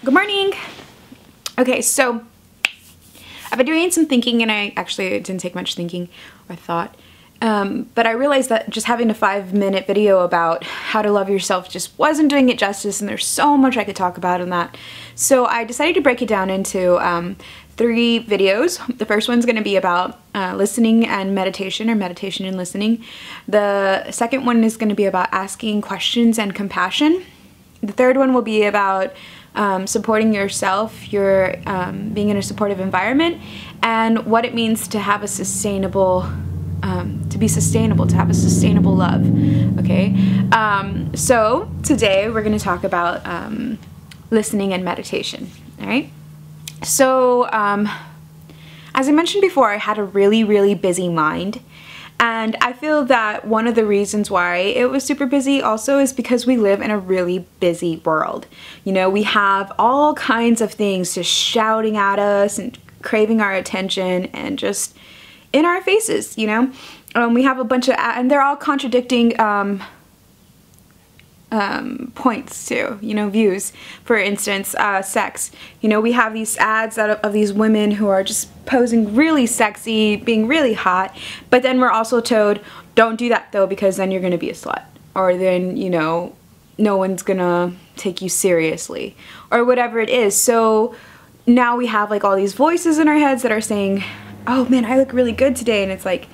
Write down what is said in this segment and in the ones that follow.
Good morning. Okay, so I've been doing some thinking, and it didn't take much thinking or thought. But I realized that just having a 5-minute video about how to love yourself just wasn't doing it justice, and there's so much I could talk about in that. So I decided to break it down into 3 videos. The first one's going to be about listening and meditation, or meditation and listening. The second one is going to be about asking questions and compassion. The third one will be about supporting yourself, your being in a supportive environment, and what it means to have a sustainable to have a sustainable love. Okay, so today we're going to talk about listening and meditation. All right, so as I mentioned before, I had a really busy mind, and I feel that one of the reasons why it was super busy also is because we live in a really busy world. You know, we have all kinds of things just shouting at us and craving our attention and just in our faces, you know. We have a bunch of, and they're all contradicting points too, you know, views. For instance, sex. You know, we have these ads of these women who are just posing really sexy, being really hot, but then we're also told, don't do that though, because then you're gonna be a slut, or then, you know, no one's gonna take you seriously, or whatever it is. So now we have like all these voices in our heads that are saying, oh man, I look really good today, and it's like,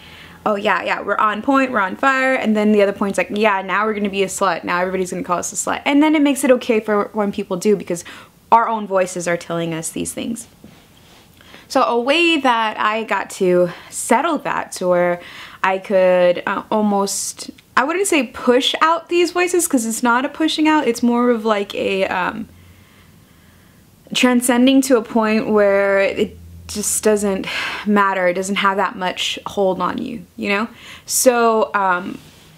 oh yeah, we're on point, we're on fire, and then the other point's like, yeah, now we're gonna be a slut, now everybody's gonna call us a slut. And then it makes it okay for when people do, because our own voices are telling us these things. So a way that I got to settle that to where I could almost, I wouldn't say push out these voices, because it's not a pushing out, it's more of like a transcending to a point where it just doesn't matter, it doesn't have that much hold on you, you know? So,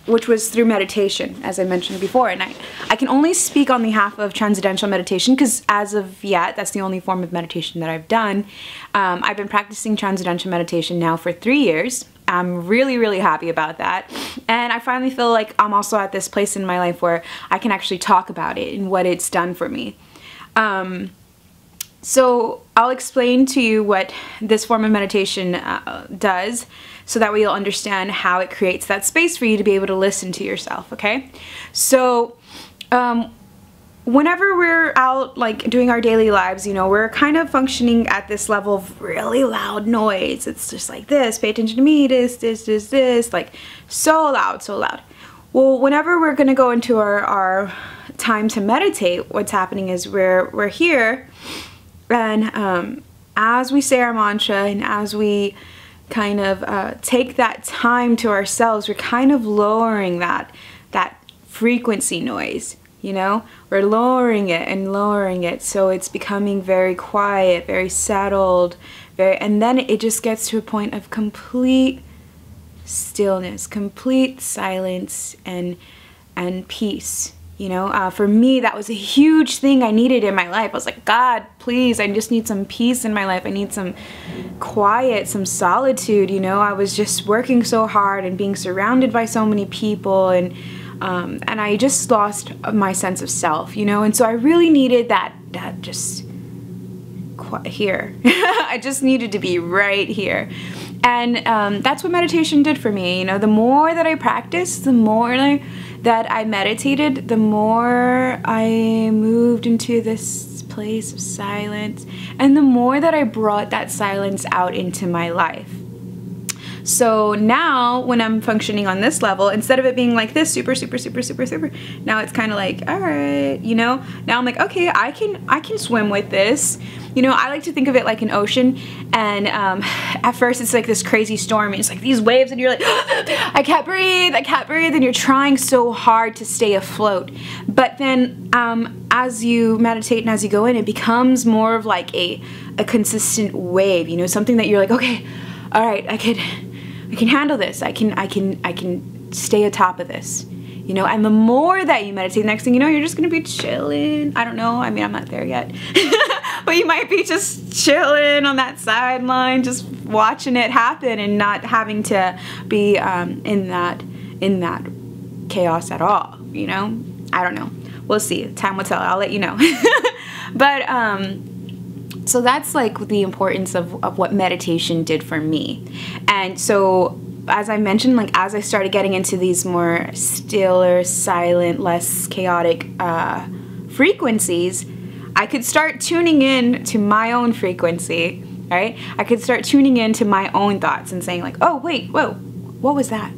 which was through meditation, as I mentioned before, and I can only speak on behalf of Transcendental Meditation, because as of yet, that's the only form of meditation that I've done. I've been practicing Transcendental Meditation now for 3 years. I'm really happy about that, and I finally feel like I'm also at this place in my life where I can actually talk about it and what it's done for me. So I'll explain to you what this form of meditation does, so that way you'll understand how it creates that space for you to be able to listen to yourself, okay? So whenever we're out like doing our daily lives, you know, we're kind of functioning at this level of really loud noise. It's just like this, pay attention to me, this, like so loud, so loud. Well, whenever we're gonna go into our time to meditate, what's happening is we're here, and as we say our mantra and as we kind of take that time to ourselves, we're kind of lowering that frequency noise, you know? We're lowering it and lowering it, so it's becoming very quiet, very settled, and then it just gets to a point of complete stillness, complete silence, and peace. You know, for me, that was a huge thing I needed in my life. I was like, God, please, I just need some peace in my life. I need some quiet, some solitude, you know. I was just working so hard and being surrounded by so many people, and I just lost my sense of self, you know. And so I really needed that just here. I just needed to be right here. And that's what meditation did for me. You know, the more that I practiced, the more that I meditated, the more I moved into this place of silence, and the more that I brought that silence out into my life. So now when I'm functioning on this level, instead of it being like this super, now it's kind of like, all right, you know, now I'm like, okay, I can swim with this. You know, I like to think of it like an ocean, and at first it's like this crazy storm, and it's like these waves, and you're like, I can't breathe, and you're trying so hard to stay afloat. But then as you meditate and as you go in, it becomes more of like a consistent wave, you know, something that you're like, okay, all right, I can handle this. I can stay atop of this, you know. And the more that you meditate, the next thing you know, you're just gonna be chilling. I don't know, I mean, I'm not there yet. But you might be just chilling on that sideline, just watching it happen and not having to be in that chaos at all, you know. I don't know, we'll see, time will tell, I'll let you know. But so that's like the importance of what meditation did for me. And so as I mentioned, like as I started getting into these more stiller, silent, less chaotic frequencies, I could start tuning in to my own frequency, right? I could start tuning in to my own thoughts and saying like, oh wait, whoa, what was that?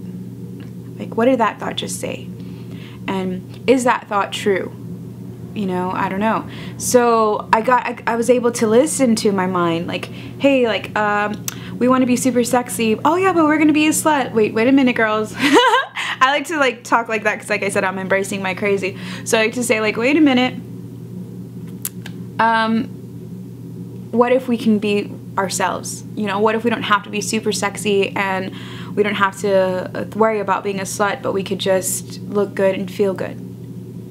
Like, what did that thought just say? And is that thought true? You know, I don't know. So I was able to listen to my mind, like, hey, like, we want to be super sexy. Oh yeah, but we're gonna be a slut. Wait a minute, girls. I like to like talk like that because, like I said, I'm embracing my crazy. So I like to say like, wait a minute. What if we can be ourselves? You know, what if we don't have to be super sexy and we don't have to worry about being a slut, but we could just look good and feel good?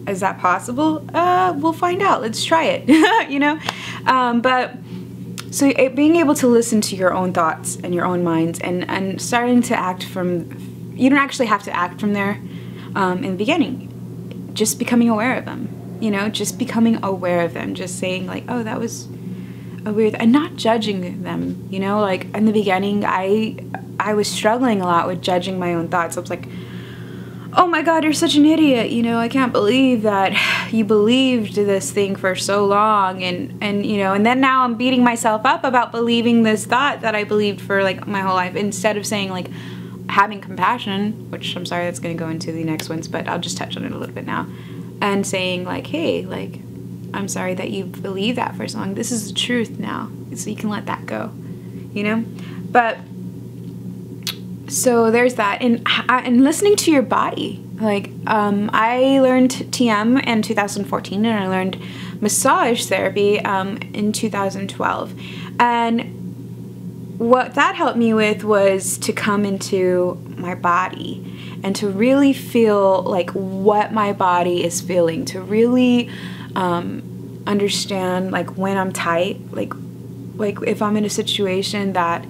Is that possible? We'll find out. Let's try it. You know? But so being able to listen to your own thoughts and your own minds and starting to act from, you don't actually have to act from there in the beginning. Just becoming aware of them. You know, just becoming aware of them. Just saying like, oh, that was a weird, and not judging them. You know, like in the beginning, I was struggling a lot with judging my own thoughts. I was like, oh my God, you're such an idiot. You know, I can't believe that you believed this thing for so long. And you know, and then now I'm beating myself up about believing this thought that I believed for like my whole life, instead of saying like having compassion, which I'm sorry, that's going to go into the next ones, but I'll just touch on it a little bit now. And saying like, hey, like, I'm sorry that you believed that for so long. This is the truth now. So you can let that go, you know? But so there's that. And listening to your body. Like, I learned TM in 2014 and I learned massage therapy in 2012. And what that helped me with was to come into my body and to really feel like what my body is feeling, to really understand like when I'm tight, like if I'm in a situation that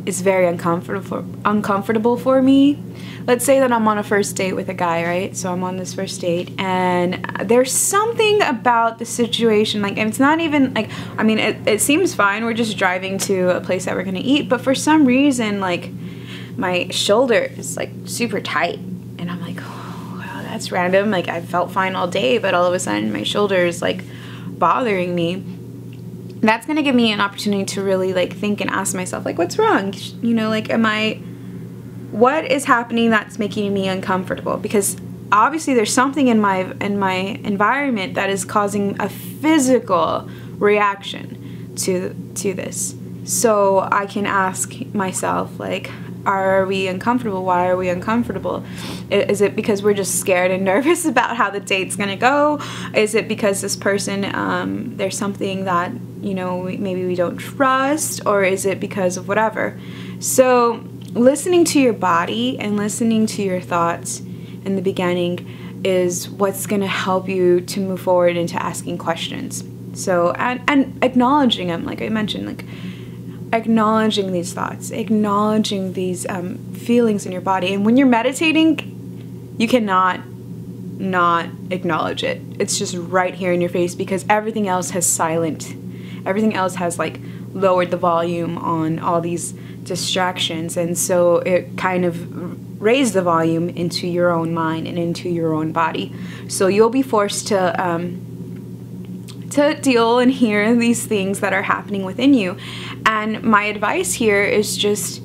is very uncomfortable for me. Let's say that I'm on a first date with a guy, right? So I'm on this first date and there's something about the situation, like, and it's not even like, I mean, it seems fine. We're just driving to a place that we're gonna eat, but for some reason, like, my shoulder is like super tight and I'm like, oh, wow, that's random. Like, I felt fine all day, but all of a sudden my shoulder is like bothering me. That's gonna give me an opportunity to really like think and ask myself, like, what's wrong? You know, like, what is happening that's making me uncomfortable? Because obviously there's something in my environment that is causing a physical reaction to this. So I can ask myself, like, are we uncomfortable? Why are we uncomfortable? Is it because we're just scared and nervous about how the date's gonna go? Is it because this person, there's something that, you know, maybe we don't trust? Or is it because of whatever? So listening to your body and listening to your thoughts in the beginning is what's gonna help you to move forward into asking questions. So, and acknowledging them, like I mentioned, like, acknowledging these thoughts, acknowledging these feelings in your body. And when you're meditating, you cannot not acknowledge it. It's just right here in your face because everything else has everything else has like lowered the volume on all these distractions, and so it kind of raised the volume into your own mind and into your own body. So you'll be forced to deal and hear these things that are happening within you. And my advice here is just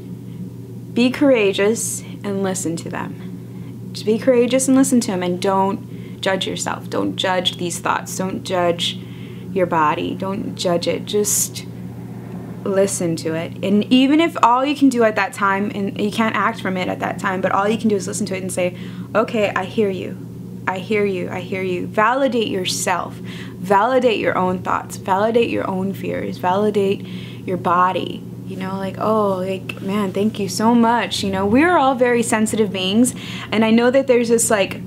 be courageous and listen to them. Just be courageous and listen to them, and don't judge yourself. Don't judge these thoughts. Don't judge your body. Don't judge it. Just listen to it. And even if all you can do at that time, and you can't act from it at that time, but all you can do is listen to it and say, okay, I hear you. I hear you. I hear you. Validate yourself. Validate your own thoughts. Validate your own fears. Validate your body. You know, like, oh, like, man, thank you so much. You know, we're all very sensitive beings. And I know that there's this, like,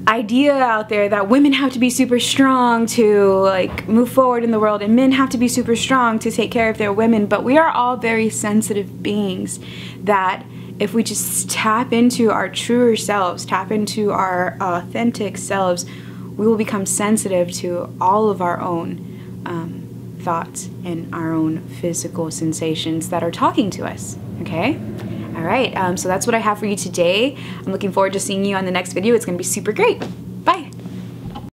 idea out there that women have to be super strong to, like, move forward in the world, and men have to be super strong to take care of their women. But we are all very sensitive beings that if we just tap into our truer selves, tap into our authentic selves, we will become sensitive to all of our own thoughts and our own physical sensations that are talking to us, okay? All right, so that's what I have for you today. I'm looking forward to seeing you on the next video. It's gonna be super great.